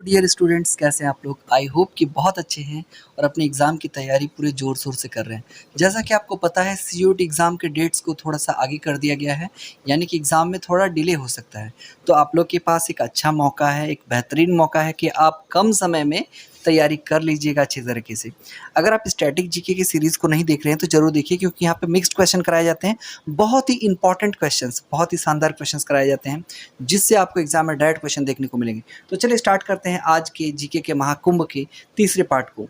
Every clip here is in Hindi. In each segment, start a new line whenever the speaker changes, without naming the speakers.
डियर स्टूडेंट्स, कैसे हैं आप लोग? आई होप कि बहुत अच्छे हैं और अपने एग्ज़ाम की तैयारी पूरे ज़ोर शोर से कर रहे हैं। जैसा कि आपको पता है, सीयूईटी एग्ज़ाम के डेट्स को थोड़ा सा आगे कर दिया गया है, यानी कि एग्ज़ाम में थोड़ा डिले हो सकता है। तो आप लोग के पास एक अच्छा मौका है, एक बेहतरीन मौका है कि आप कम समय में तैयारी कर लीजिएगा अच्छे तरीके से। अगर आप स्टैटिक जीके की सीरीज़ को नहीं देख रहे हैं तो ज़रूर देखिए, क्योंकि यहाँ पे मिक्स्ड क्वेश्चन कराए जाते हैं। बहुत ही इंपॉर्टेंट क्वेश्चंस, बहुत ही शानदार क्वेश्चंस कराए जाते हैं, जिससे आपको एग्ज़ाम में डायरेक्ट क्वेश्चन देखने को मिलेंगे। तो चलिए स्टार्ट करते हैं आज के जीके के महाकुंभ के तीसरे पार्ट को।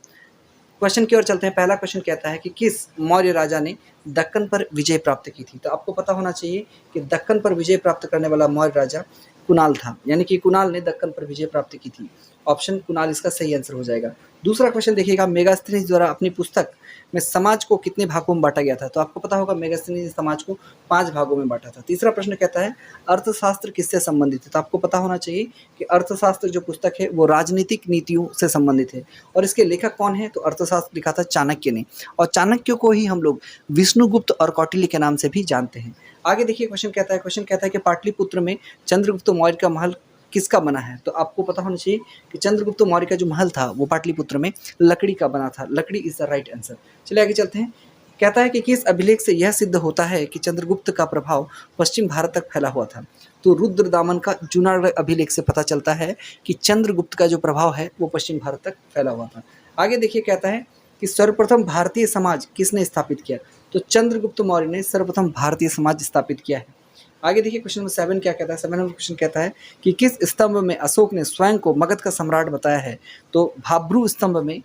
क्वेश्चन की ओर चलते हैं। पहला क्वेश्चन कहता है कि किस मौर्य राजा ने दक्कन पर विजय प्राप्त की थी? तो आपको पता होना चाहिए कि दक्कन पर विजय प्राप्त करने वाला मौर्य राजा कुणाल था, यानी कि कुणाल ने दक्कन पर विजय प्राप्त की थी। ऑप्शन कुणाल इसका सही आंसर हो जाएगा। दूसरा क्वेश्चन देखिएगा, मेगास्थनीज द्वारा अपनी पुस्तक में समाज को कितने भागों में बांटा गया था? तो आपको पता होगा मेगास्थनीज ने समाज को 5 भागों में बांटा था। तीसरा प्रश्न कहता है अर्थशास्त्र किससे संबंधित है? तो आपको पता होना चाहिए कि अर्थशास्त्र जो पुस्तक है वो राजनीतिक नीतियों से संबंधित है, और इसके लेखक कौन है? तो अर्थशास्त्र लिखा था चाणक्य ने, और चाणक्य को ही हम लोग विष्णुगुप्त और कौटिल्य के नाम से भी जानते हैं। आगे देखिए क्वेश्चन कहता है कि पाटलिपुत्र में चंद्रगुप्त मौर्य का महल किसका बना है? तो आपको पता होना चाहिए कि चंद्रगुप्त मौर्य का जो महल था वो पाटलिपुत्र में लकड़ी का बना था। लकड़ी इज द राइट आंसर। चलिए आगे चलते हैं। कहता है कि किस अभिलेख से यह सिद्ध होता है कि चंद्रगुप्त का प्रभाव पश्चिम भारत तक फैला हुआ था? तो रुद्रदामन का जूनागढ़ अभिलेख से पता चलता है कि चंद्रगुप्त का जो प्रभाव है वो पश्चिम भारत तक फैला हुआ था। आगे देखिए, कहता है कि सर्वप्रथम भारतीय समाज किसने स्थापित किया? तो चंद्रगुप्त मौर्य ने सर्वप्रथम भारतीय समाज स्थापित किया है। आगे देखिए क्वेश्चन नंबर 7 क्या कहता है। 7 नंबर क्वेश्चन कहता है कि किस स्तंभ में अशोक ने स्वयं को मगध का सम्राट बताया है? तो भाब्रू स्तंभ में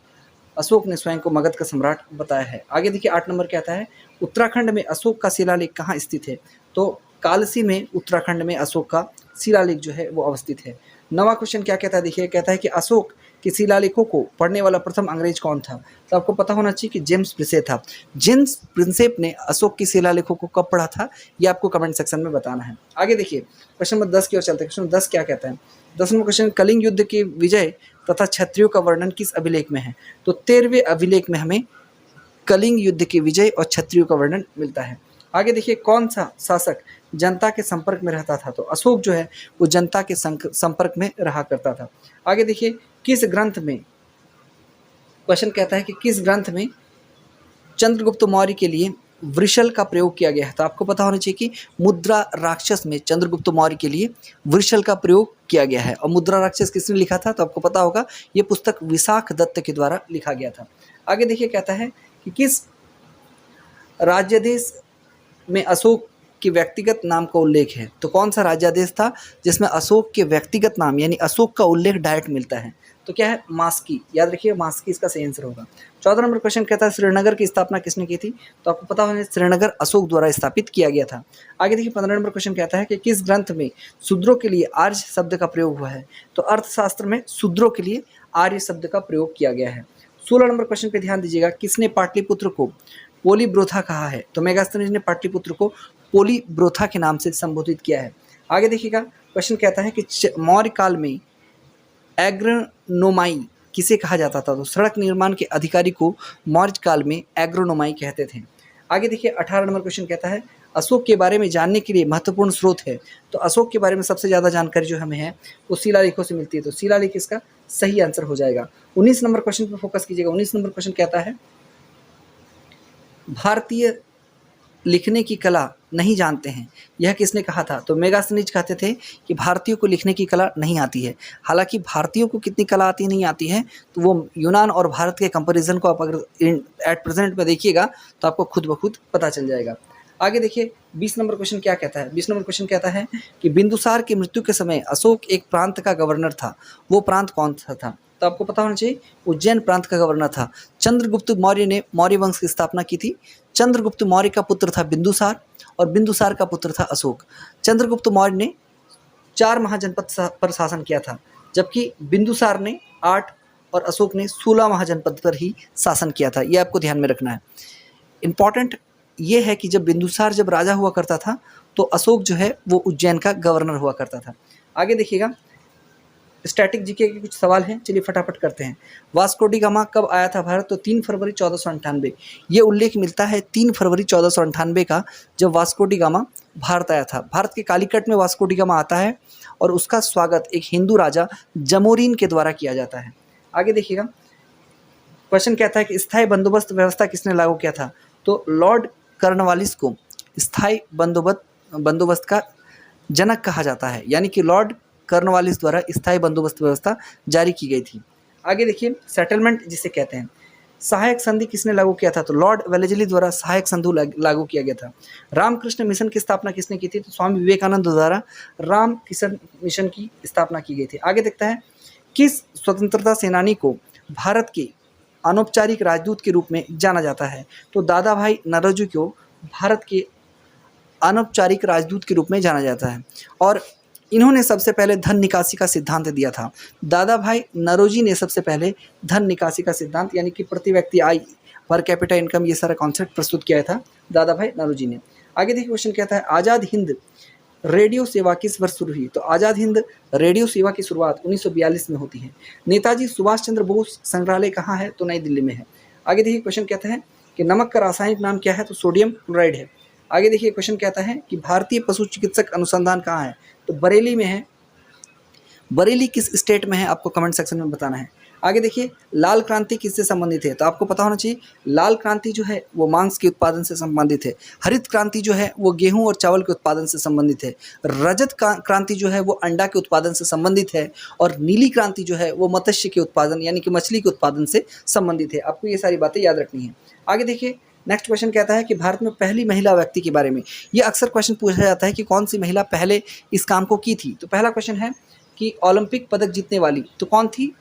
अशोक ने स्वयं को मगध का सम्राट बताया है। आगे देखिए 8 नंबर कहता है उत्तराखंड में अशोक का शिलालेख कहाँ स्थित है? तो कालसी में उत्तराखंड में अशोक का शिलालेख जो है वो अवस्थित है। 9वां क्वेश्चन क्या कहता है, देखिए कहता है कि अशोक के शिलालेखों को पढ़ने वाला प्रथम अंग्रेज कौन था? तो आपको पता होना चाहिए कि जेम्स प्रिंसेप था। जेम्स प्रिंसेप ने अशोक के शिलालेखों को कब पढ़ा था, ये आपको कमेंट सेक्शन में बताना है। आगे देखिए क्वेश्चन नंबर 10 की ओर चलते हैं। क्वेश्चन 10 क्या कहता है? 10वां क्वेश्चन, कलिंग युद्ध की विजय तथा क्षत्रियों का वर्णन किस अभिलेख में है? तो 13वें अभिलेख में हमें कलिंग युद्ध की विजय और क्षत्रियों का वर्णन मिलता है। आगे देखिए, कौन सा शासक जनता के संपर्क में रहता था? तो अशोक जो है वो जनता के संपर्क में रहा करता था। आगे देखिए, किस ग्रंथ में, क्वेश्चन कहता है कि किस ग्रंथ में चंद्रगुप्त मौर्य के लिए वृषल का प्रयोग किया गया है? तो आपको पता होना चाहिए कि मुद्रा राक्षस में चंद्रगुप्त मौर्य के लिए वृषल का प्रयोग किया गया है। और मुद्रा राक्षस किसने लिखा था? तो आपको पता होगा ये पुस्तक विशाख दत्त के द्वारा लिखा गया था। आगे देखिए, कहता है कि किस राज्यादेश में अशोक के व्यक्तिगत नाम का उल्लेख है? तो कौन सा राज्यादेश था जिसमें अशोक के व्यक्तिगत नाम यानी अशोक का उल्लेख डायरेक्ट मिलता है? तो क्या है? मास्की। याद रखिए, मास्की इसका सही आंसर होगा। 14 नंबर क्वेश्चन कहता है श्रीनगर की स्थापना किसने की थी? तो आपको पता होना, श्रीनगर अशोक द्वारा स्थापित किया गया था। आगे देखिए 15 नंबर क्वेश्चन कहता है कि किस ग्रंथ में शूद्रों के लिए आर्य शब्द का प्रयोग हुआ है? तो अर्थशास्त्र में शूद्रों के लिए आर्य शब्द का प्रयोग किया गया है। 16 नंबर क्वेश्चन पे ध्यान दीजिएगा, किसने पाटलिपुत्र को पोलीब्रोथा कहा है? तो मेगास्थनीज ने पाटलिपुत्र को पोलीब्रोथा के नाम से संबोधित किया है। आगे देखिएगा, क्वेश्चन कहता है कि मौर्य काल में एग्रोनोमाई किसे कहा जाता था? तो सड़क निर्माण के अधिकारी को मौर्य काल में एग्रोनोमाई कहते थे। आगे देखिए 18 नंबर क्वेश्चन कहता है अशोक के बारे में जानने के लिए महत्वपूर्ण स्रोत है? तो अशोक के बारे में सबसे ज़्यादा जानकारी जो हमें है वो शिलालेखों से मिलती है, तो शिलालेख इसका सही आंसर हो जाएगा। 19 नंबर क्वेश्चन पर फोकस कीजिएगा। 19 नंबर क्वेश्चन कहता है भारतीय लिखने की कला नहीं जानते हैं, यह किसने कहा था? तो मेगास्थनीज कहते थे कि भारतीयों को लिखने की कला नहीं आती है। हालांकि भारतीयों को कितनी कला आती नहीं आती है, तो वो यूनान और भारत के कंपैरिजन को आप अगर एट प्रेजेंट में देखिएगा तो आपको खुद ब खुद पता चल जाएगा। आगे देखिए 20 नंबर क्वेश्चन क्या कहता है? 20 नंबर क्वेश्चन कहता है कि बिंदुसार की मृत्यु के समय अशोक एक प्रांत का गवर्नर था, वो प्रांत कौन सा था? तो आपको पता होना चाहिए उज्जैन प्रांत का गवर्नर था। चंद्रगुप्त मौर्य ने मौर्य वंश की स्थापना की थी। चंद्रगुप्त मौर्य का पुत्र था बिंदुसार और बिंदुसार का पुत्र था अशोक। चंद्रगुप्त मौर्य ने 4 महाजनपद पर शासन किया था, जबकि बिंदुसार ने 8 और अशोक ने 16 महाजनपद पर ही शासन किया था। ये आपको ध्यान में रखना है। इंपॉर्टेंट ये है कि जब बिंदुसार जब राजा हुआ करता था तो अशोक जो है वो उज्जैन का गवर्नर हुआ करता था। आगे देखिएगा, स्टैटिक जीके के कुछ सवाल हैं, चलिए फटाफट करते हैं। वास्को डी गामा कब आया था भारत? तो 3 फरवरी 1498। ये उल्लेख मिलता है 3 फरवरी 1498 का, जब वास्को डी गामा भारत आया था। भारत के कालीकट में वास्को डी गामा आता है और उसका स्वागत एक हिंदू राजा जमोरीन के द्वारा किया जाता है। आगे देखिएगा, क्वेश्चन कहता है कि स्थायी बंदोबस्त व्यवस्था किसने लागू किया था? तो लॉर्ड कॉर्नवालिस को स्थायी बंदोबस्त का जनक कहा जाता है, यानी कि लॉर्ड कॉर्नवालिस द्वारा स्थायी बंदोबस्त व्यवस्था जारी की गई थी। आगे देखिए, सेटलमेंट जिसे कहते हैं, सहायक संधि किसने लागू किया था? तो लॉर्ड वेलेस्ली द्वारा सहायक संधि लागू किया गया था। रामकृष्ण मिशन की स्थापना किसने की थी? तो स्वामी विवेकानंद द्वारा रामकृष्ण मिशन की स्थापना की गई थी। आगे देखता है, किस स्वतंत्रता सेनानी को भारत के अनौपचारिक राजदूत के रूप में जाना जाता है? तो दादा भाई नौरोजी को भारत के अनौपचारिक राजदूत के रूप में जाना जाता है और इन्होंने सबसे पहले धन निकासी का सिद्धांत दिया था। दादा भाई नौरोजी ने सबसे पहले धन निकासी का सिद्धांत, यानी कि प्रति व्यक्ति आय, पर कैपिटा इनकम, ये सारा कॉन्सेप्ट प्रस्तुत किया था दादा भाई नौरोजी ने। आगे देखिए, क्वेश्चन कहता है आज़ाद हिंद रेडियो सेवा किस वर्ष शुरू हुई? तो आज़ाद हिंद रेडियो सेवा की शुरुआत 1942 में होती है। नेताजी सुभाष चंद्र बोस संग्रहालय कहाँ है? तो नई दिल्ली में है। आगे देखिए, क्वेश्चन कहता है कि नमक का रासायनिक नाम क्या है? तो सोडियम क्लोराइड है। आगे देखिए, क्वेश्चन कहता है कि भारतीय पशु चिकित्सक अनुसंधान कहाँ है? तो बरेली में है। बरेली किस स्टेट में है? आपको कमेंट सेक्शन में बताना है। आगे देखिए, लाल क्रांति किससे संबंधित है? तो आपको पता होना चाहिए, लाल क्रांति जो है वो मांस के उत्पादन से संबंधित है। हरित क्रांति जो है वो गेहूं और चावल के उत्पादन से संबंधित है। रजत क्रांति जो है वो अंडा के उत्पादन से संबंधित है और नीली क्रांति जो है वो मत्स्य के उत्पादन, यानी कि मछली के उत्पादन से संबंधित है। आपको ये सारी बातें याद रखनी है। आगे देखिए, नेक्स्ट क्वेश्चन कहता है कि भारत में पहली महिला व्यक्ति के बारे में। ये अक्सर क्वेश्चन पूछा जाता है कि कौन सी महिला पहले इस काम को की थी। तो पहला क्वेश्चन है कि ओलंपिक पदक जीतने वाली, तो कौन थी?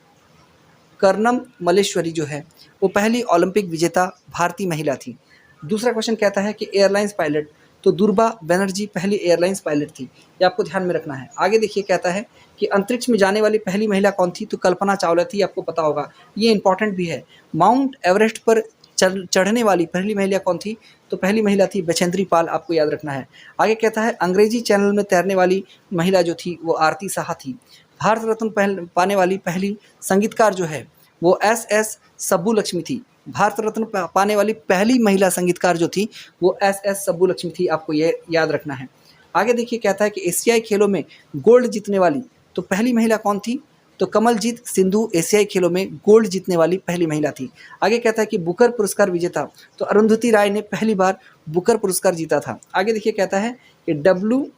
कर्नम मल्लेश्वरी जो है वो पहली ओलंपिक विजेता भारतीय महिला थी। दूसरा क्वेश्चन कहता है कि एयरलाइंस पायलट, तो दुर्गा बनर्जी पहली एयरलाइंस पायलट थी। ये आपको ध्यान में रखना है। आगे देखिए, कहता है कि अंतरिक्ष में जाने वाली पहली महिला कौन थी? तो कल्पना चावला थी। आपको पता होगा, ये इंपॉर्टेंट भी है। माउंट एवरेस्ट पर चढ़ने वाली पहली महिला कौन थी? तो पहली महिला थी बछेंद्री पाल। आपको याद रखना है। आगे कहता है अंग्रेजी चैनल में तैरने वाली महिला जो थी वो आरती साहा थी। भारत रत्न पाने वाली पहली संगीतकार जो है वो एस सब्बुलक्ष्मी थी। भारत रत्न पाने वाली पहली महिला संगीतकार जो थी वो एस सब्बुलक्ष्मी थी। आपको ये याद रखना है। आगे देखिए, कहता है कि एशियाई खेलों में गोल्ड जीतने वाली तो पहली महिला कौन थी? तो कमलजीत सिंधु एशियाई खेलों में गोल्ड जीतने वाली पहली महिला थी। आगे कहता है कि बुकर पुरस्कार विजेता, तो अरुंधति राय ने पहली बार बुकर पुरस्कार जीता था। आगे देखिए, कहता है कि WTA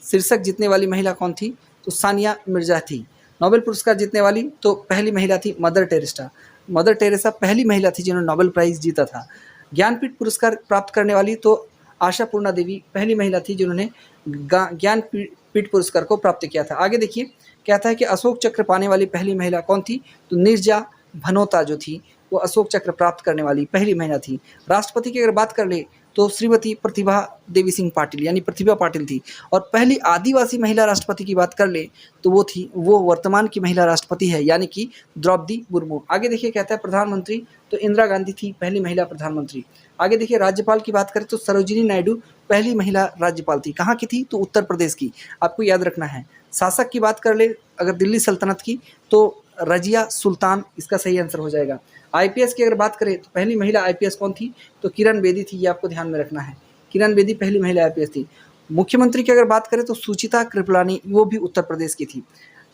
शीर्षक जीतने वाली महिला कौन थी? तो सानिया मिर्जा थी। नोबेल पुरस्कार जीतने वाली तो पहली महिला थी मदर टेरेसा पहली महिला थी जिन्होंने नोबेल प्राइज जीता था। ज्ञानपीठ पुरस्कार प्राप्त करने वाली तो आशापूर्णा देवी पहली महिला थी जिन्होंने ज्ञानपीठ पुरस्कार को प्राप्त किया था। आगे देखिए, कहता है कि अशोक चक्र पाने वाली पहली महिला कौन थी? तो नीरजा भनोता जो थी वो अशोक चक्र प्राप्त करने वाली पहली महिला थी। राष्ट्रपति की अगर बात कर ले तो श्रीमती प्रतिभा देवी सिंह पाटिल, यानी प्रतिभा पाटिल थी। और पहली आदिवासी महिला राष्ट्रपति की बात कर ले तो वो वर्तमान की महिला राष्ट्रपति है, यानी कि द्रौपदी मुर्मू। आगे देखिए, कहता है प्रधानमंत्री तो इंदिरा गांधी थी पहली महिला प्रधानमंत्री। आगे देखिए, राज्यपाल की बात करें तो सरोजिनी नायडू पहली महिला राज्यपाल थी। कहाँ की थी? तो उत्तर प्रदेश की। आपको याद रखना है। शासक की बात कर ले अगर दिल्ली सल्तनत की तो रजिया सुल्तान इसका सही आंसर हो जाएगा। आईपीएस की अगर बात करें तो पहली महिला आईपीएस कौन थी? तो किरण बेदी थी। ये आपको ध्यान में रखना है। किरण बेदी पहली महिला आईपीएस थी। मुख्यमंत्री की अगर बात करें तो सुचिता कृपलानी, वो भी उत्तर प्रदेश की थी।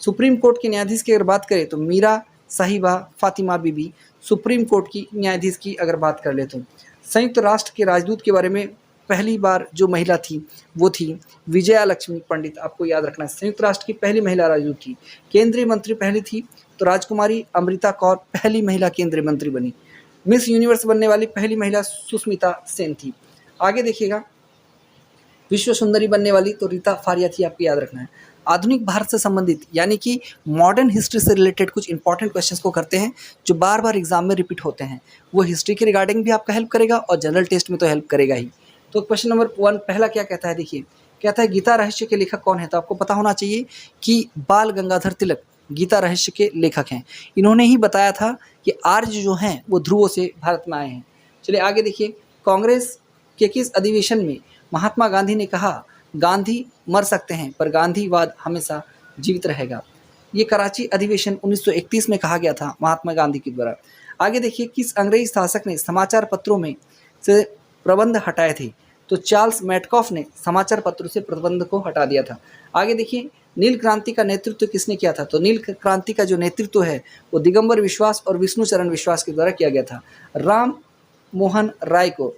सुप्रीम कोर्ट के न्यायाधीश की अगर बात करें तो मीरा साहिबा फातिमा बीबी सुप्रीम कोर्ट की न्यायाधीश की अगर बात कर ले तो। संयुक्त राष्ट्र के राजदूत के बारे में पहली बार जो महिला थी वो थी विजया लक्ष्मी पंडित। आपको याद रखना है, संयुक्त राष्ट्र की पहली महिला राजदूत थी। केंद्रीय मंत्री पहली थी तो राजकुमारी अमृता कौर पहली महिला केंद्रीय मंत्री बनी। मिस यूनिवर्स बनने वाली पहली महिला सुष्मिता सेन थी। आगे देखिएगा, विश्व सुंदरी बनने वाली तो रीता फारिया थी। आपको याद रखना है। आधुनिक भारत से संबंधित यानी कि मॉडर्न हिस्ट्री से रिलेटेड कुछ इंपॉर्टेंट क्वेश्चंस को करते हैं जो बार बार एग्जाम में रिपीट होते हैं। वो हिस्ट्री के रिगार्डिंग भी आपका हेल्प करेगा और जनरल टेस्ट में तो हेल्प करेगा ही। तो क्वेश्चन नंबर 1 पहला क्या कहता है? देखिए, कहता है गीता रहस्य के लेखक कौन है? तो आपको पता होना चाहिए कि बाल गंगाधर तिलक गीता रहस्य के लेखक हैं। इन्होंने ही बताया था कि आर्य जो हैं वो ध्रुवों से भारत में आए हैं। चलिए आगे देखिए, कांग्रेस के किस अधिवेशन में महात्मा गांधी ने कहा गांधी मर सकते हैं पर गांधीवाद हमेशा जीवित रहेगा? ये कराची अधिवेशन 1931 में कहा गया था महात्मा गांधी के द्वारा। आगे देखिए, किस अंग्रेज शासक ने समाचार पत्रों में से प्रबंध हटाए थे? तो चार्ल्स मैटकॉफ ने समाचार पत्रों से प्रतिबंध को हटा दिया था। आगे देखिए, नील क्रांति का नेतृत्व किसने किया था? तो नील क्रांति का जो नेतृत्व है वो दिगंबर विश्वास और विष्णु चरण विश्वास के द्वारा किया गया था। राम मोहन राय को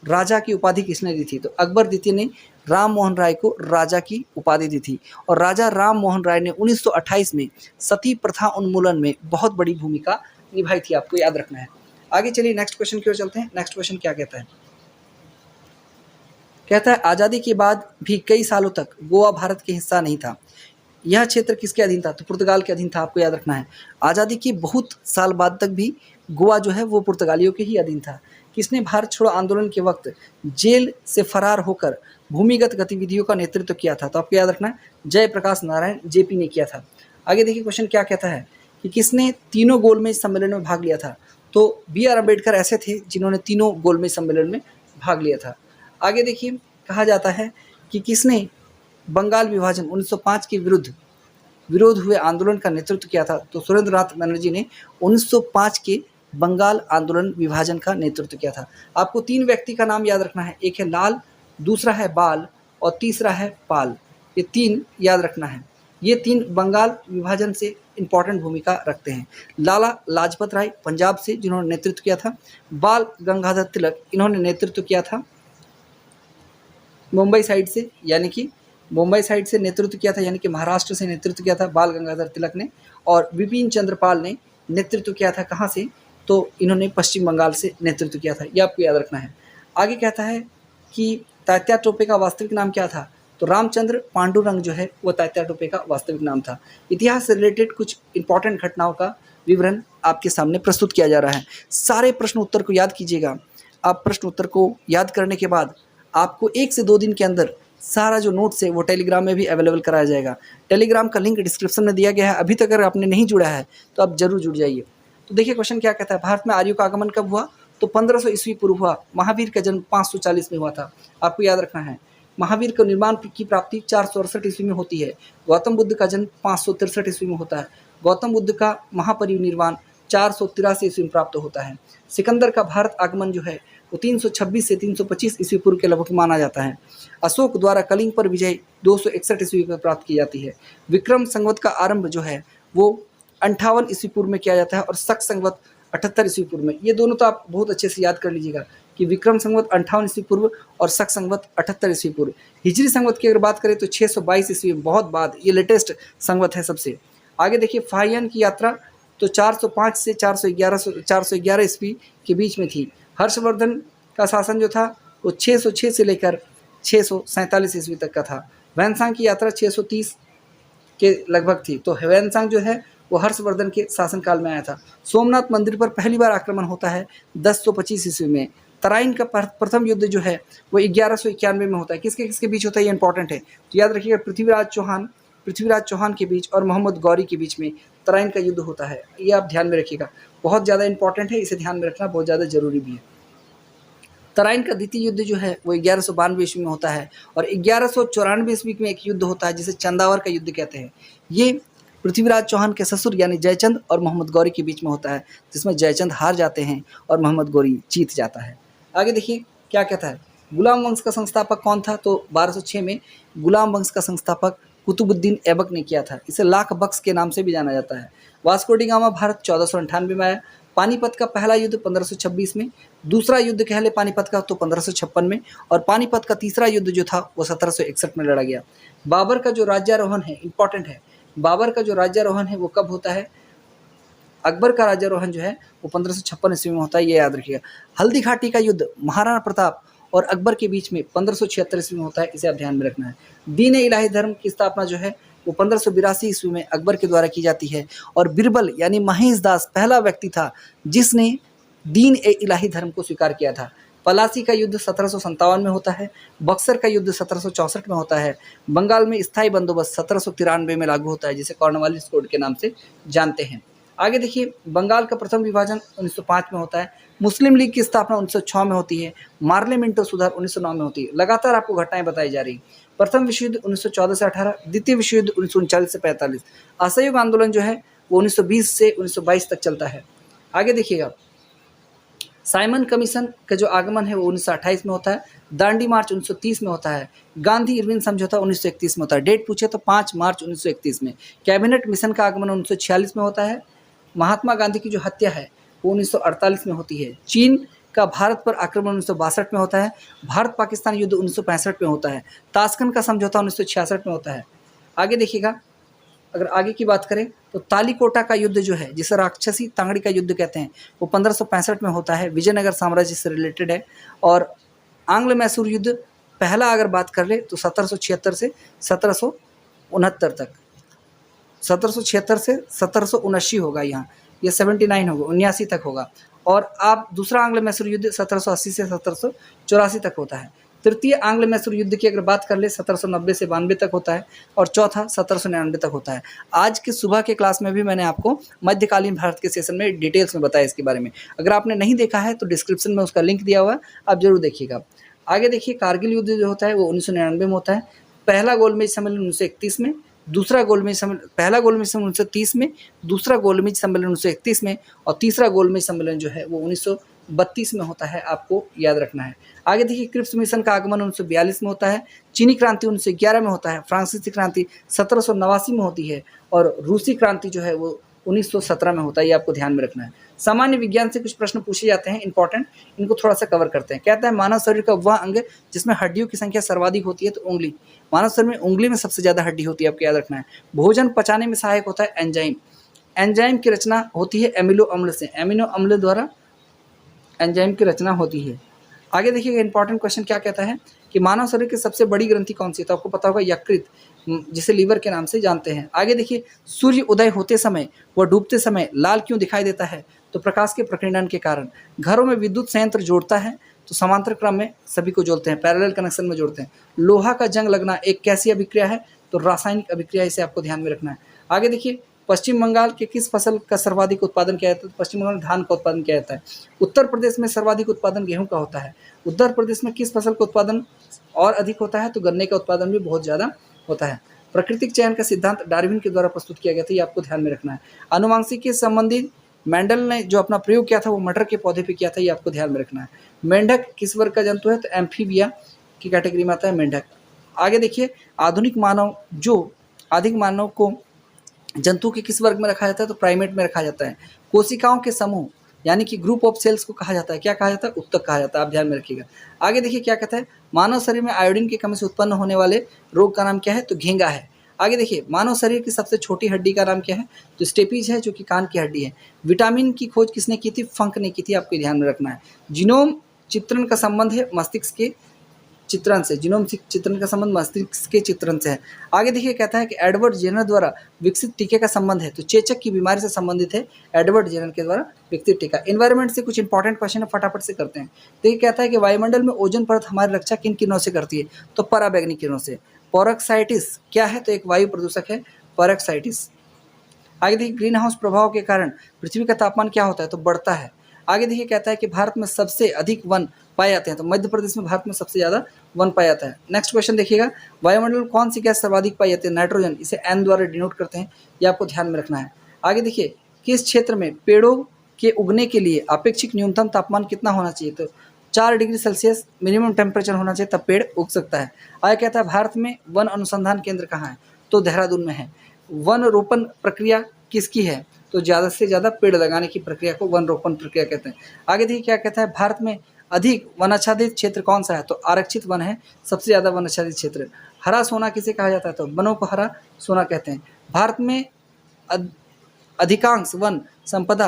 राजा की उपाधि किसने दी थी? तो अकबर द्वितीय ने राम मोहन राय को राजा की उपाधि दी थी। और राजा राम मोहन राय ने 1928 में सती प्रथा उन्मूलन में बहुत बड़ी भूमिका निभाई थी, आपको याद रखना है। आगे चलिए नेक्स्ट क्वेश्चन की ओर चलते हैं। नेक्स्ट क्वेश्चन क्या कहता है? कहता है आज़ादी के बाद भी कई सालों तक गोवा भारत के हिस्सा नहीं था। यह क्षेत्र किसके अधीन था? तो पुर्तगाल के अधीन था, आपको याद रखना है। आज़ादी के बहुत साल बाद तक भी गोवा जो है वो पुर्तगालियों के ही अधीन था। किसने भारत छोड़ो आंदोलन के वक्त जेल से फरार होकर भूमिगत गतिविधियों का नेतृत्व किया था? तो आपको याद रखना है, जयप्रकाश नारायण जेपी ने किया था। आगे देखिए क्वेश्चन क्या कहता है कि किसने तीनों गोलमेज सम्मेलन में भाग लिया था? तो बी आर अम्बेडकर ऐसे थे जिन्होंने तीनों गोलमेज सम्मेलन में भाग लिया था। आगे देखिए, कहा जाता है कि किसने बंगाल विभाजन 1905 के विरोध हुए आंदोलन का नेतृत्व किया था? तो सुरेंद्रनाथ बनर्जी ने 1905 के बंगाल आंदोलन विभाजन का नेतृत्व किया था। आपको 3 व्यक्ति का नाम याद रखना है, एक है लाल, दूसरा है बाल और तीसरा है पाल। ये 3 याद रखना है। ये 3 बंगाल विभाजन से इंपॉर्टेंट भूमिका रखते हैं। लाला लाजपत राय पंजाब से, जिन्होंने नेतृत्व किया था। बाल गंगाधर तिलक, इन्होंने नेतृत्व किया था मुंबई साइड से, यानी कि मुंबई साइड से नेतृत्व किया था, यानी कि महाराष्ट्र से नेतृत्व किया था बाल गंगाधर तिलक ने। और विपिन चंद्र पाल ने नेतृत्व किया था कहाँ से? तो इन्होंने पश्चिम बंगाल से नेतृत्व किया था, ये आपको याद रखना है। आगे कहता है कि तात्या टोपे का वास्तविक नाम क्या था? तो रामचंद्र पांडुरंग जो है वो तात्या टोपे का वास्तविक नाम था। इतिहास से रिलेटेड कुछ इंपॉर्टेंट घटनाओं का विवरण आपके सामने प्रस्तुत किया जा रहा है। सारे प्रश्न उत्तर को याद कीजिएगा। आप प्रश्न उत्तर को याद करने के बाद आपको 1 से 2 दिन के अंदर सारा जो नोट्स है वो टेलीग्राम में भी अवेलेबल कराया जाएगा। टेलीग्राम का लिंक डिस्क्रिप्शन में दिया गया है। अभी तक अगर आपने नहीं जुड़ा है तो आप जरूर जुड़ जाइए। तो देखिए क्वेश्चन क्या कहता है, भारत में आर्यों का आगमन कब हुआ? तो 1500 ईस्वी पूर्व हुआ। महावीर का जन्म 540 में हुआ था, आपको याद रखना है। महावीर का निर्माण की प्राप्ति 468 ईस्वी में होती है। गौतम बुद्ध का जन्म 563 ईस्वी में होता है। गौतम बुद्ध का महापरिनिर्वाण 483 ईस्वी में प्राप्त होता है। सिकंदर का भारत आगमन जो है वो 326 से 325 ईस्वी पूर्व के लगभग माना जाता है। अशोक द्वारा कलिंग पर विजय 261 ईस्वी में प्राप्त की जाती है। विक्रम संवत का आरंभ जो है वो 58 ईस्वी पूर्व में किया जाता है और शक संवत 78 ईस्वी पूर्व में। ये दोनों तो आप बहुत अच्छे से याद कर लीजिएगा कि विक्रम संवत 58 ईस्वी पूर्व और शक संवत 78 ईस्वी पूर्व। हिजरी संवत की अगर बात करें तो 622 ईस्वी बहुत बाद, ये लेटेस्ट संवत है सबसे। आगे देखिए, फाहियान की यात्रा तो 405 से 411 ईस्वी के बीच में थी। हर्षवर्धन का शासन जो था वो 606 से लेकर 647 ईस्वी तक का था। वैनसांग की यात्रा 630 के लगभग थी। तो वैनसांग जो है वो हर्षवर्धन के शासनकाल में आया था। सोमनाथ मंदिर पर पहली बार आक्रमण होता है 1025 ईस्वी में। तराइन का प्रथम युद्ध जो है वो 1191 में होता है। किसके किसके बीच होता है, ये इंपॉर्टेंट है, तो याद रखिएगा। पृथ्वीराज चौहान के बीच और मोहम्मद गौरी के बीच में तराइन का युद्ध होता है, ये आप ध्यान में रखिएगा। बहुत ज़्यादा इंपॉर्टेंट है, इसे ध्यान में रखना बहुत ज़्यादा जरूरी भी है। तराइन का द्वितीय युद्ध जो है वो 1192 ईस्वी में होता है और 1194 ईस्वी में एक युद्ध होता है जिसे चंदावर का युद्ध कहते हैं। ये पृथ्वीराज चौहान के ससुर यानी जयचंद और मोहम्मद गौरी के बीच में होता है, जिसमें जयचंद हार जाते हैं और मोहम्मद गौरी जीत जाता है। आगे देखिए क्या कहता है, गुलाम वंश का संस्थापक कौन था? तो 1206 में गुलाम वंश का संस्थापक कुतुबुद्दीन ऐबक ने किया था। इसे लाख बख्श के नाम से भी जाना जाता है। वास्को डी गामा भारत 1498 में आया। पानीपत का पहला युद्ध 1526 में, दूसरा युद्ध कह ले पानीपत का तो 1556 में, और पानीपत का तीसरा युद्ध जो था वो 1761 में लड़ा गया। बाबर का जो राज्यारोहण है इंपॉर्टेंट है। बाबर का जो राज्यारोहण है वो कब होता है? अकबर का राज्यारोहण जो है वो 1556 ईस्वी में होता है, ये याद रखिएगा। हल्दी घाटी का युद्ध महाराणा प्रताप और अकबर के बीच में 1576 ईस्वी में होता है, इसे आप ध्यान में रखना है। दीन इलाही धर्म की स्थापना जो है वो 1582 ईस्वी में अकबर के द्वारा की जाती है और बिरबल यानी महेश दास पहला व्यक्ति था जिसने दीन इलाही धर्म को स्वीकार किया था। पलासी का युद्ध 1757 में होता है। बक्सर का युद्ध 1764 में होता है। बंगाल में स्थायी बंदोबस्त 1793 में लागू होता है, जिसे कॉर्नवालिस कोड के नाम से जानते हैं। आगे देखिए, बंगाल का प्रथम विभाजन 1905 में होता है। मुस्लिम लीग की स्थापना 1906 में होती है। मार्लेमेंटो सुधार 1909 में होती है। लगातार आपको घटनाएं बताई जा रही। प्रथम विश्व युद्ध 1914 से 18, द्वितीय विश्व युद्ध 1939 से 45, असहयोग आंदोलन जो है वो 1920 से 1922 तक चलता है। आगे देखिएगा, साइमन कमीशन का जो आगमन है वो 1928 में होता है। दांडी मार्च 1930 में होता है। गांधी इरविन समझौता 1931 में होता है। डेट पूछे तो 5 मार्च 1931 में। कैबिनेट मिशन का आगमन 1946 में होता है। महात्मा गांधी की जो हत्या है वो 1948 में होती है। चीन का भारत पर आक्रमण 1962 में होता है। भारत पाकिस्तान युद्ध 1965 में होता है। ताशकंद का समझौता 1966 में होता है। आगे देखिएगा, अगर आगे की बात करें तो तालीकोटा का युद्ध जो है, जिसे राक्षसी तांगड़ी का युद्ध कहते हैं, वो 1565 में होता है। विजयनगर साम्राज्य से रिलेटेड है। और आंग्ल मैसूर युद्ध पहला अगर बात कर ले तो 1776 से 1769 तक, 1776 से 1779 होगा, यहाँ ये 79 होगा, 79 तक होगा। और आप दूसरा आंग्ल मैसूर युद्ध 1780 से 1784 तक होता है। तृतीय आंग्ल मैसूर युद्ध की अगर बात कर ले 1790 से 92 तक होता है। और चौथा 1799 तक होता है। आज के सुबह के क्लास में भी मैंने आपको मध्यकालीन भारत के सेशन में डिटेल्स में बताया इसके बारे में। अगर आपने नहीं देखा है तो डिस्क्रिप्शन में उसका लिंक दिया हुआ है, आप जरूर देखिएगा। आगे देखिए, कारगिल युद्ध जो होता है वो 1999 में होता है। पहला गोलमेज सम्मेलन 1931 में, दूसरा गोलमेज सम्मेलन, पहला गोलमेज सम्मेलन 1930 में, दूसरा गोलमेज सम्मेलन 1931 में, और तीसरा गोलमेज सम्मेलन जो है वो 1932 में होता है। आपको याद रखना है। आगे देखिए, क्रिप्स मिशन का आगमन 1942 में होता है। चीनी क्रांति 1911 में होता है। फ्रांसीसी क्रांति 1789 में होती है। और रूसी क्रांति जो है वो 1917 में होता है। ये आपको ध्यान में रखना है। सामान्य विज्ञान से कुछ प्रश्न पूछे जाते हैं इंपॉर्टेंट, इनको थोड़ा सा कवर करते हैं। कहता है मानव शरीर का वह अंग जिसमें हड्डियों की संख्या सर्वाधिक होती है, तो उंगली। मानव शरीर में उंगली में सबसे ज्यादा हड्डी होती है, आपको याद रखना है। भोजन पचाने में सहायक होता है एंजाइम। एंजाइम की रचना होती है एमिनो अम्ल से। एमिनो अम्ल द्वारा एंजाइम की रचना होती है। आगे देखिएगा, इंपॉर्टेंट क्वेश्चन क्या कहता है कि मानव शरीर की सबसे बड़ी ग्रंथि कौन सी है, तो आपको पता होगा यकृत, जिसे लीवर के नाम से जानते हैं। आगे देखिए, सूर्य उदय होते समय व डूबते समय लाल क्यों दिखाई देता है, तो प्रकाश के प्रकीर्णन के कारण। घरों में विद्युत संयंत्र जोड़ता है तो समांतर क्रम में सभी को जोड़ते हैं, पैरेलल कनेक्शन में जोड़ते हैं। लोहा का जंग लगना एक कैसी अभिक्रिया है, तो रासायनिक अभिक्रिया, इसे आपको ध्यान में रखना है। आगे देखिए, पश्चिम बंगाल के किस फसल का सर्वाधिक उत्पादन किया जाता है, तो पश्चिम बंगाल में धान का उत्पादन किया जाता है। उत्तर प्रदेश में सर्वाधिक उत्पादन गेहूं का होता है। उत्तर प्रदेश में किस फसल का उत्पादन और अधिक होता है, तो गन्ने का उत्पादन भी बहुत ज़्यादा होता है। प्राकृतिक चयन का सिद्धांत डार्विन के द्वारा प्रस्तुत किया गया था, ये आपको ध्यान में रखना है। आनुवांशिकी से संबंधित मेंडल ने जो अपना प्रयोग किया था वो मटर के पौधे पे किया था, ये आपको ध्यान में रखना है। मेंढक किस वर्ग का जंतु है, तो एम्फीबिया की कैटेगरी में आता है मेंढक। आगे देखिए, आधुनिक मानव को जंतु के किस वर्ग में रखा जाता है, तो प्राइमेट में रखा जाता है। कोशिकाओं के समूह यानी कि ग्रुप ऑफ सेल्स को कहा जाता है, क्या कहा जाता है, उत्तक कहा जाता है, आप ध्यान में रखिएगा। आगे देखिए क्या कहता है, मानव शरीर में आयोडीन की कमी से उत्पन्न होने वाले रोग का नाम क्या है, तो घेंगा है। आगे देखिए, मानव शरीर की सबसे छोटी हड्डी का नाम क्या है, तो स्टेपीज है, जो कि कान की हड्डी है। विटामिन की खोज किसने की थी, फंक ने की थी, आपको ध्यान में रखना है। जीनोम चित्रण का संबंध है मस्तिष्क के चित्रण से। जीनोम चित्रण का संबंध मस्तिष्क के चित्रण से है। आगे देखिए, कहता है कि एडवर्ड जेनर द्वारा विकसित टीके का संबंध है, तो चेचक की बीमारी से संबंधित है एडवर्ड जेनर के द्वारा विकसित टीका। एनवायरमेंट से कुछ इंपॉर्टेंट क्वेश्चन है, फटाफट से करते हैं। देखिए, कहता है कि वायुमंडल में ओजोन परत हमारी रक्षा किन किरणों से करती है, तो पराबैंगनी किरणों से। पेरोक्साइटिस क्या है, तो एक वायु प्रदूषक है पेरोक्साइटिस। आगे देखिए, ग्रीन हाउस प्रभाव के कारण पृथ्वी का तापमान क्या होता है, तो बढ़ता है। आगे देखिए, कहता है कि भारत में सबसे अधिक वन पाए जाते हैं, तो मध्य प्रदेश में भारत में सबसे ज़्यादा वन पाया जाता है। नेक्स्ट क्वेश्चन देखिएगा, वायुमंडल में कौन सी गैस सर्वाधिक पाई जाती है, नाइट्रोजन, इसे एन द्वारा डिनोट करते हैं, ये आपको ध्यान में रखना है। आगे देखिए, किस क्षेत्र में पेड़ों के उगने के लिए अपेक्षित न्यूनतम तापमान कितना होना चाहिए, तो 4 डिग्री सेल्सियस मिनिमम टेम्परेचर होना चाहिए, तब पेड़ उग सकता है। आगे कहता है, भारत में वन अनुसंधान केंद्र कहाँ है, तो देहरादून में है। वन रोपण प्रक्रिया किसकी है, तो ज़्यादा से ज़्यादा पेड़ लगाने की प्रक्रिया को वन रोपण प्रक्रिया कहते हैं। आगे देखिए क्या कहता है, भारत में अधिक वनाच्छादित क्षेत्र कौन सा है, तो आरक्षित वन है सबसे ज़्यादा वनाच्छादित क्षेत्र। हरा सोना किसे कहा जाता है, तो वनों को हरा सोना कहते हैं। भारत में अधिकांश वन संपदा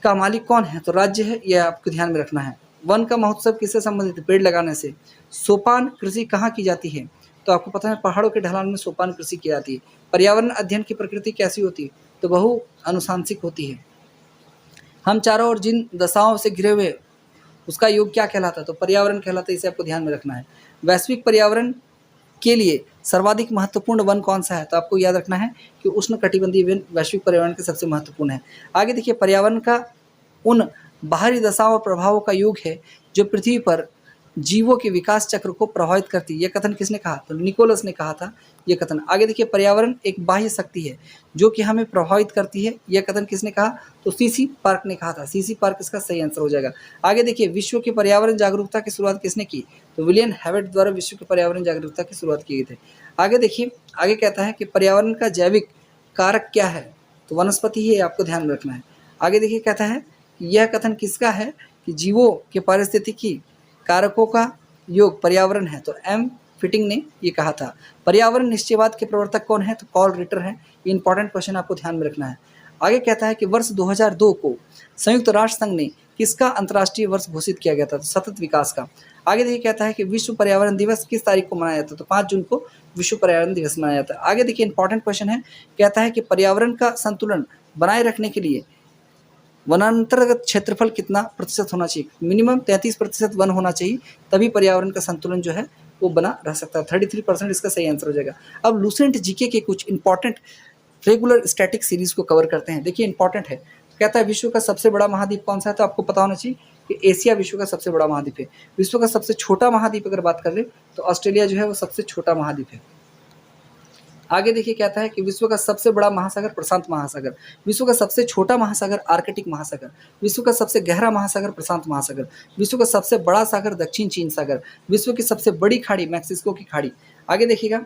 का मालिक कौन है, तो राज्य है, यह आपको ध्यान में रखना है। वन का महोत्सव किससे संबंधित है, पेड़ लगाने से। सोपान कृषि कहाँ की जाती है, तो आपको पता है पहाड़ों के ढलान में सोपान कृषि की जाती है। पर्यावरण अध्ययन की प्रकृति कैसी होती है, तो बहु अनुशांसिक होती है। हम चारों ओर जिन दशाओं से घिरे हुए उसका योग क्या कहलाता है, तो पर्यावरण कहलाता है, इसे आपको ध्यान में रखना है। वैश्विक पर्यावरण के लिए सर्वाधिक महत्वपूर्ण वन कौन सा है, तो आपको याद रखना है कि उष्णकटिबंधीय वन वैश्विक पर्यावरण के सबसे महत्वपूर्ण है। आगे देखिए, पर्यावरण का उन बाहरी दशाओं और प्रभावों का योग है जो पृथ्वी पर जीवों के विकास चक्र को प्रभावित करती है। यह कथन किसने कहा? तो निकोलस ने कहा था यह कथन। आगे देखिए, पर्यावरण एक बाह्य शक्ति है जो कि हमें प्रभावित करती है। यह कथन किसने कहा? तो सीसी पार्क ने कहा था। सीसी पार्क इसका सही आंसर हो जाएगा। आगे देखिए, विश्व की पर्यावरण जागरूकता की शुरुआत किसने की? तो विलियम हेवेट द्वारा विश्व की पर्यावरण जागरूकता की शुरुआत की गई थी। आगे देखिए, आगे कहता है कि पर्यावरण का जैविक कारक क्या है? तो वनस्पति ही आपको ध्यान में रखना है। आगे देखिए, कहता है यह कथन किसका है कि जीवों के पारिस्थितिकी कारकों का योग पर्यावरण है। तो एम फिटिंग ने ये कहा था। पर्यावरण निश्चयवाद के प्रवर्तक कौन है? तो कार्ल रिटर है। ये इंपॉर्टेंट क्वेश्चन आपको ध्यान में रखना है। आगे कहता है कि वर्ष 2002 को संयुक्त राष्ट्र संघ ने किसका अंतर्राष्ट्रीय वर्ष घोषित किया गया था? तो सतत विकास का। आगे देखिए, कहता है कि विश्व पर्यावरण दिवस किस तारीख को मनाया जाता है? तो 5 जून को विश्व पर्यावरण दिवस मनाया जाता है। आगे देखिए, इंपॉर्टेंट क्वेश्चन है। कहता है कि पर्यावरण का संतुलन बनाए रखने के लिए वनांतर्गत क्षेत्रफल कितना प्रतिशत होना चाहिए? मिनिमम 33% वन होना चाहिए, तभी पर्यावरण का संतुलन जो है वो बना रह सकता है। 33% इसका सही आंसर हो जाएगा। अब लूसेंट जीके के कुछ इंपॉर्टेंट रेगुलर स्टैटिक सीरीज को कवर करते हैं। देखिए, इंपॉर्टेंट है। कहता है विश्व का सबसे बड़ा महाद्वीप कौन सा है? तो आपको पता होना चाहिए कि एशिया विश्व का सबसे बड़ा महाद्वीप है। विश्व का सबसे छोटा महाद्वीप अगर बात कर ले तो ऑस्ट्रेलिया जो है वो सबसे छोटा महाद्वीप है। आगे देखिए, कहता है कि विश्व का सबसे बड़ा महासागर प्रशांत महासागर, विश्व का सबसे छोटा महासागर आर्कटिक महासागर, विश्व का सबसे गहरा महासागर प्रशांत महासागर, विश्व का सबसे बड़ा सागर दक्षिण चीन सागर, विश्व की सबसे बड़ी खाड़ी मैक्सिको की खाड़ी। आगे देखिएगा,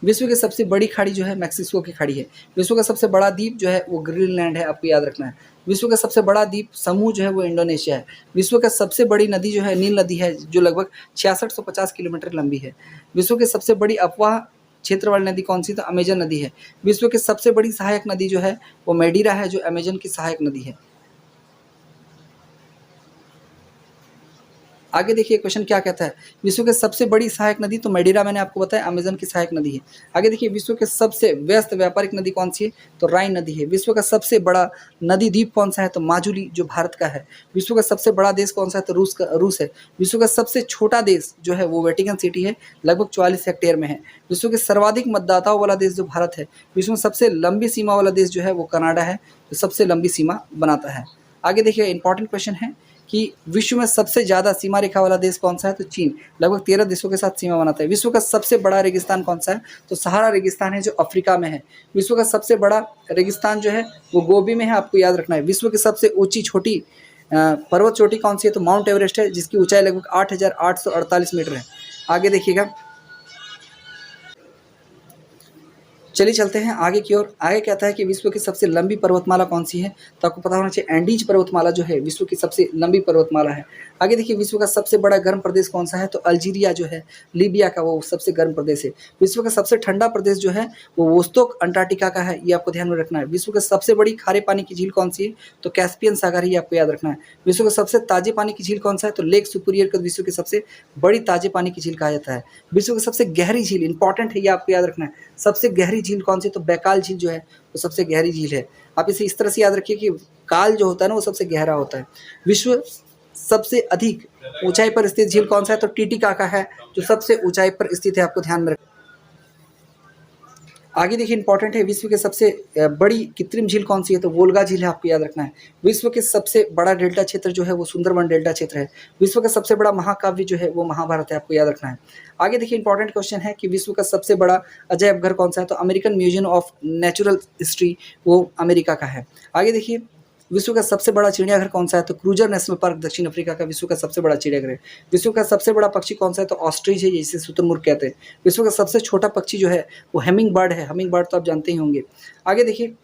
विश्व की सबसे बड़ी खाड़ी जो है मैक्सिको की खाड़ी है। विश्व का सबसे बड़ा द्वीप जो है वो ग्रीनलैंड है, आपको याद रखना है। विश्व का सबसे बड़ा द्वीप समूह जो है वो इंडोनेशिया है। विश्व का सबसे बड़ी नदी जो है नील नदी है, जो लगभग 6650 किलोमीटर लंबी है। विश्व की सबसे बड़ी अपवाह क्षेत्र वाली नदी कौन सी? तो अमेजन नदी है। विश्व की सबसे बड़ी सहायक नदी जो है वो मेडीरा है, जो अमेजन की सहायक नदी है। आगे देखिए, क्वेश्चन क्या कहता है? विश्व की सबसे बड़ी सहायक नदी, तो मेडीरा मैंने आपको बताया अमेजन की सहायक नदी है। आगे देखिए, विश्व के सबसे व्यस्त व्यापारिक नदी कौन सी है? तो राइन नदी है। विश्व का सबसे बड़ा नदी द्वीप कौन सा है? तो माजुली, जो भारत का है। विश्व का सबसे बड़ा देश कौन सा है? तो रूस है। विश्व का सबसे छोटा देश जो है वो वेटिकन सिटी है, लगभग 44 हेक्टेयर में है। विश्व के सर्वाधिक मतदाताओं वाला देश जो भारत है। विश्व में सबसे लंबी सीमा वाला देश जो है वो कनाडा है, जो सबसे लंबी सीमा बनाता है। आगे देखिए, इंपॉर्टेंट क्वेश्चन है कि विश्व में सबसे ज़्यादा सीमा रेखा वाला देश कौन सा है? तो चीन, लगभग 13 देशों के साथ सीमा बनाता है। विश्व का सबसे बड़ा रेगिस्तान कौन सा है? तो सहारा रेगिस्तान है, जो अफ्रीका में है। विश्व का सबसे बड़ा रेगिस्तान जो है वो गोबी में है, आपको याद रखना है। विश्व की सबसे ऊंची छोटी पर्वत चोटी कौन सी है? तो माउंट एवरेस्ट है, जिसकी ऊंचाई लगभग 8848 मीटर है। आगे देखिएगा, चलिए चलते हैं आगे की ओर। आगे कहता है कि विश्व की सबसे लंबी पर्वतमाला कौन सी है? तो आपको पता होना चाहिए एंडीज पर्वतमाला जो है विश्व की सबसे लंबी पर्वतमाला है। आगे देखिए, विश्व का सबसे बड़ा गर्म प्रदेश कौन सा है? तो अल्जीरिया जो है लीबिया का, वो सबसे गर्म प्रदेश है। विश्व का सबसे ठंडा प्रदेश जो है वो वोस्तोक अंटार्कटिका का है, ये आपको ध्यान में रखना है। विश्व की सबसे बड़ी खारे पानी की झील कौन सी है? तो कैस्पियन सागर ही, आपको याद रखना है। विश्व का सबसे ताजे पानी की झील कौन सा है? तो लेक सुपीरियर को विश्व की सबसे बड़ी ताजे पानी की झील कहा जाता है। विश्व की सबसे गहरी झील, इंपॉर्टेंट है, ये आपको याद रखना है। सबसे गहरी झील कौन सी? तो बैकाल झील जो है वो सबसे गहरी झील है। आप इसे इस तरह से याद रखिए कि काल जो होता है ना वो सबसे गहरा होता है। विश्व सबसे अधिक ऊंचाई पर स्थित झील कौन सा है? तो टिटिकाका है, जो सबसे ऊंचाई पर स्थित है, आपको ध्यान में रखना। आगे देखिए, इंपॉर्टेंट है, विश्व की सबसे बड़ी कृत्रिम झील कौन सी है? तो वोल्गा झील है, आपको याद रखना है। विश्व के सबसे बड़ा डेल्टा क्षेत्र जो है वो सुंदरवन डेल्टा क्षेत्र है। विश्व का सबसे बड़ा महाकाव्य जो है वो महाभारत है, आपको याद रखना है। आगे देखिए, इंपॉर्टेंट क्वेश्चन है कि विश्व का सबसे बड़ा अजैब घर कौन सा है? तो American museum of natural history, वो अमेरिका का है। आगे देखिए, विश्व का सबसे बड़ा चिड़ियाघर कौन सा है? तो क्रूजर नेशनल पार्क दक्षिण अफ्रीका का विश्व का सबसे बड़ा चिड़ियाघर है। विश्व का सबसे बड़ा पक्षी कौन सा है? तो ऑस्ट्रिच है, जिसे शुतुरमुर्ग कहते हैं। विश्व का सबसे छोटा पक्षी जो है वो हेमिंग बर्ड है। हेमिंग बर्ड तो आप जानते ही होंगे। आगे देखिए,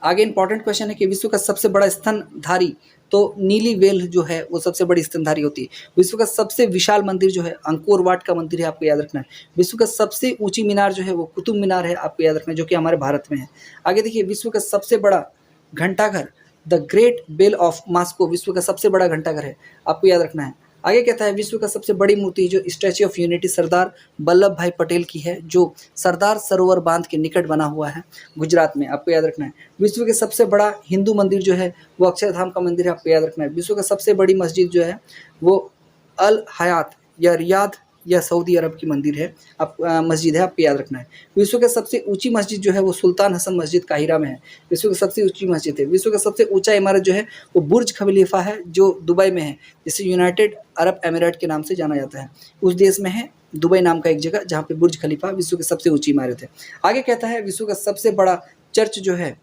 आगे इंपॉर्टेंट क्वेश्चन है कि विश्व का सबसे बड़ा स्तनधारी, तो नीली व्हेल जो है वो सबसे बड़ी स्तनधारी होती है। विश्व का सबसे विशाल मंदिर जो है अंकोर वाट का मंदिर है, आपको याद रखना है। विश्व का सबसे ऊंची मीनार जो है वो कुतुब मीनार है, आपको याद रखना है, जो कि हमारे भारत में है। आगे देखिए, विश्व का सबसे बड़ा घंटाघर the great bell of Moscow विश्व का सबसे बड़ा घंटाघर है, आपको याद रखना है। आगे कहता है विश्व का सबसे बड़ी मूर्ति जो statue of unity Sardar Vallabh भाई पटेल की है, जो सरदार सरोवर बांध के निकट बना हुआ है गुजरात में, आपको याद रखना है। विश्व के सबसे बड़ा हिंदू मंदिर जो है वो अक्षरधाम का मंदिर है, आपको याद रखना है। विश्व का सबसे बड़ी मस्जिद जो है वो अल हयात या रियाद यह सऊदी अरब की मंदिर है, आप मस्जिद है, आपको याद रखना है। विश्व की सबसे ऊंची मस्जिद जो है वो सुल्तान हसन मस्जिद काहिरा में है, विश्व की सबसे ऊंची मस्जिद है। विश्व का सबसे ऊंचा इमारत जो है वो बुर्ज खलीफा है जो दुबई में है, जिसे यूनाइटेड अरब एमिरेट के नाम से जाना जाता है। उस देश में है दुबई नाम का एक जगह जहाँ पे बुर्ज खलीफा विश्व की सबसे ऊंची इमारत है। आगे कहता है विश्व का सबसे बड़ा चर्च जो है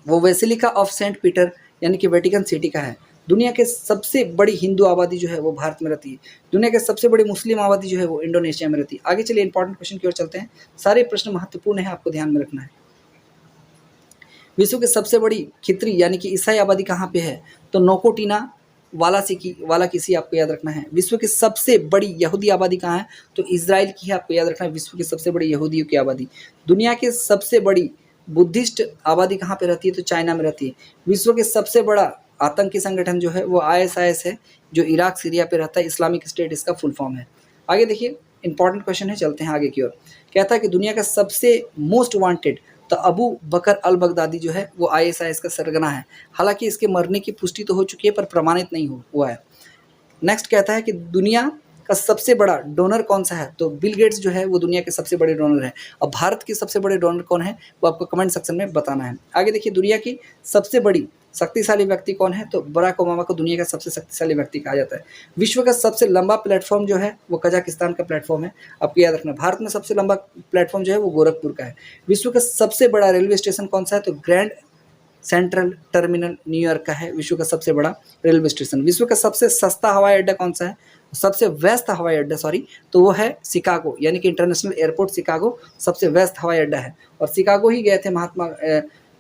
वो बेसिलिका ऑफ सेंट पीटर यानी कि वेटिकन सिटी का है। दुनिया के सबसे बड़ी हिंदू आबादी जो है वो भारत में रहती है। दुनिया के सबसे बड़ी मुस्लिम आबादी जो है वो इंडोनेशिया में रहती है। आगे चलिए इंपॉर्टेंट क्वेश्चन की ओर चलते हैं। सारे प्रश्न महत्वपूर्ण है, आपको ध्यान में रखना है। विश्व की सबसे बड़ी खित्री यानी कि ईसाई आबादी कहाँ पे है? तो नोकोटीना वाला किसी आपको याद रखना है। विश्व की सबसे बड़ी यहूदी आबादी कहाँ है? तो इजराइल की है, आपको याद रखना है विश्व की सबसे बड़ी यहूदियों की आबादी। दुनिया की सबसे बड़ी बुद्धिस्ट आबादी कहाँ पे रहती है? तो चाइना में रहती है। विश्व के सबसे बड़ा आतंकी संगठन जो है वो ISIS है, जो इराक सीरिया पे रहता है। इस्लामिक स्टेट इसका फुल फॉर्म है। आगे देखिए इंपॉर्टेंट क्वेश्चन है, चलते हैं आगे की ओर। कहता है कि दुनिया का सबसे मोस्ट वांटेड तो अबू बकर अल बगदादी जो है वो ISIS का सरगना है। हालांकि इसके मरने की पुष्टि तो हो चुकी है पर प्रमाणित नहीं हुआ है। नेक्स्ट कहता है कि दुनिया का सबसे बड़ा डोनर कौन सा है? तो बिल गेट्स जो है वो दुनिया के सबसे बड़े डोनर है। अब भारत के सबसे बड़े डोनर कौन है वो आपको कमेंट सेक्शन में बताना है। आगे देखिए दुनिया की सबसे बड़ी शक्तिशाली व्यक्ति कौन है? तो बराक ओबामा को दुनिया का सबसे शक्तिशाली व्यक्ति कहा जाता है। विश्व का सबसे लंबा प्लेटफॉर्म जो है वो कजाकिस्तान का प्लेटफॉर्म है, आपको याद रखना। भारत में सबसे लंबा प्लेटफॉर्म जो है वो गोरखपुर का है। विश्व का सबसे बड़ा रेलवे स्टेशन कौन सा है? तो ग्रैंड सेंट्रल टर्मिनल न्यूयॉर्क का है विश्व का सबसे बड़ा रेलवे स्टेशन। विश्व का सबसे सस्ता हवाई अड्डा कौन सा है? सबसे व्यस्त हवाई अड्डा तो वो है शिकागो, यानी कि इंटरनेशनल एयरपोर्ट शिकागो सबसे व्यस्त हवाई अड्डा है। और शिकागो ही गए थे महात्मा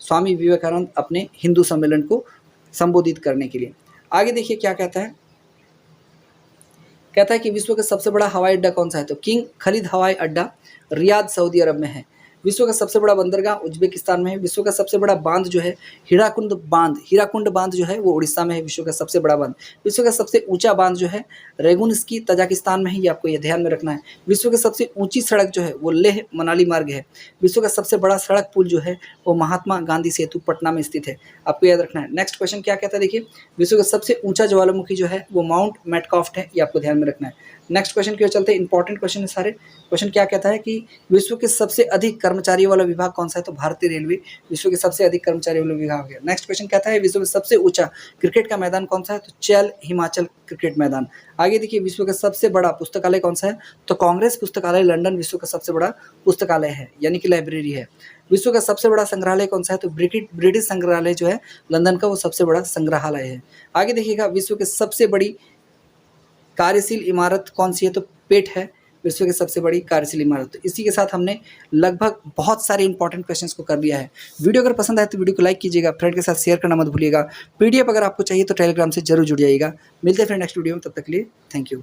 स्वामी विवेकानंद अपने हिंदू सम्मेलन को संबोधित करने के लिए। आगे देखिए क्या कहता है। कहता है कि विश्व का सबसे बड़ा हवाई अड्डा कौन सा है? तो किंग खालिद हवाई अड्डा रियाद सऊदी अरब में है। विश्व का सबसे बड़ा बंदरगाह उज्बेकिस्तान में है। विश्व का सबसे बड़ा बांध जो है हीराकुंड बांध जो है वो उड़ीसा में है, विश्व का सबसे बड़ा बांध। विश्व का सबसे ऊंचा बांध जो है रेगुनस्की तजाकिस्तान में है, ये आपको ये ध्यान में रखना है। विश्व की सबसे ऊंची सड़क जो है वो लेह मनाली मार्ग है। विश्व का सबसे बड़ा सड़क पुल जो है वो महात्मा गांधी सेतु पटना में स्थित है, आपको याद रखना है। नेक्स्ट क्वेश्चन क्या कहता है देखिए, विश्व का सबसे ऊंचा ज्वालामुखी जो है वो माउंट मैटकॉफ्ट है, ये आपको ध्यान में रखना है। नेक्स्ट क्वेश्चन की ओर चलते हैं, इंपॉर्टेंट क्वेश्चन है सारे। क्वेश्चन क्या कहता है कि विश्व के सबसे अधिक कर्मचारियों वाला विभाग कौन सा है? तो भारतीय रेलवे विश्व के सबसे अधिक कर्मचारियों वाला विभाग है। नेक्स्ट क्वेश्चन कहता है विश्व में सबसे ऊंचा क्रिकेट का मैदान कौन सा है? तो चैल हिमाचल क्रिकेट मैदान। आगे देखिए विश्व का सबसे बड़ा पुस्तकालय कौन सा है? तो कांग्रेस पुस्तकालय लंदन विश्व का सबसे बड़ा पुस्तकालय है, यानी कि लाइब्रेरी है। विश्व का सबसे बड़ा संग्रहालय कौन सा है? तो ब्रिटिश संग्रहालय जो है लंदन का वो सबसे बड़ा संग्रहालय है। आगे देखिएगा विश्व की सबसे बड़ी कार्यशील इमारत कौन सी है? तो पेट है विश्व की सबसे बड़ी कार्यशील इमारत। तो इसी के साथ हमने लगभग बहुत सारे इंपॉर्टेंट क्वेश्चंस को कर लिया है। वीडियो अगर पसंद आए तो वीडियो को लाइक कीजिएगा, फ्रेंड के साथ शेयर करना मत भूलिएगा। PDF अगर आपको चाहिए तो टेलीग्राम से जरूर जुड़ जाइएगा। मिलते हैं फिर नेक्स्ट वीडियो में, तब तक के लिए थैंक यू।